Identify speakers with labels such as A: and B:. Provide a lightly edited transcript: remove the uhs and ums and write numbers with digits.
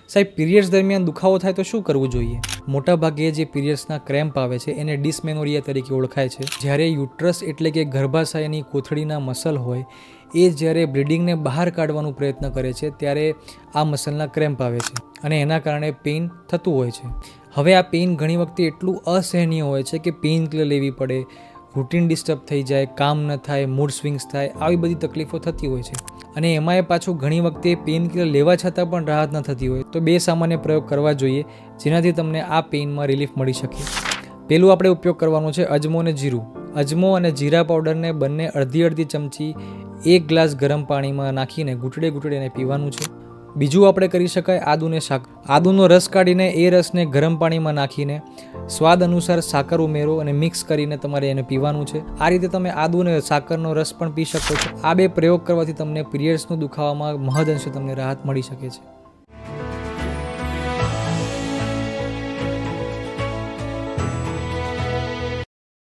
A: સાહેબ, પીરિયડ્સ દરમિયાન દુખાવો થાય તો શું કરવું જોઈએ? મોટાભાગે જે પીરિયડ્સના ક્રેમ્પ આવે છે એને ડિસમેનોરિયા તરીકે ઓળખાય છે. જ્યારે યુટ્રસ એટલે કે ગર્ભાશયની કોથળીના મસલ હોય એ જ્યારે બ્લીડિંગને બહાર કાઢવાનો પ્રયત્ન કરે છે ત્યારે આ મસલના ક્રેમ્પ આવે છે અને એના કારણે પેઇન થતું હોય છે. હવે આ પેઇન ઘણી વખતે એટલું અસહનીય હોય છે કે પેઇન કિલર લેવી પડે, રૂટીન ડિસ્ટર્બ થઈ જાય, કામ ન થાય, મૂડ સ્વિંગ્સ થાય, આવી બધી તકલીફો થતી હોય છે. અને એમાંય પાછું ઘણી વખતે પેઇન કિલર લેવા છતાં પણ રાહત ન થતી હોય તો બે સામાન્ય પ્રયોગ કરવા જોઈએ જેનાથી તમને આ પેઇનમાં રિલીફ મળી શકે. પહેલું આપણે ઉપયોગ કરવાનો છે અજમો અને જીરું. અજમો અને જીરા પાવડરને બંને અડધી ચમચી 1 ગ્લાસ ગરમ પાણીમાં નાખીને ઘૂંટડે એને પીવાનું છે. બીજું આપણે કરી શકાય આદુને સાકર. આદુનો રસ કાઢીને એ રસને ગરમ પાણીમાં નાખીને સ્વાદ અનુસાર સાકર ઉમેરો અને મિક્સ કરીને તમારે એને પીવાનું છે. આ રીતે તમે આદુ અને સાકરનો રસ પણ પી શકો છો. આ બે પ્રયોગ કરવાથી તમને પીરિયડ્સનો દુખાવામાં મહદઅંશે તમને રાહત મળી શકે છે.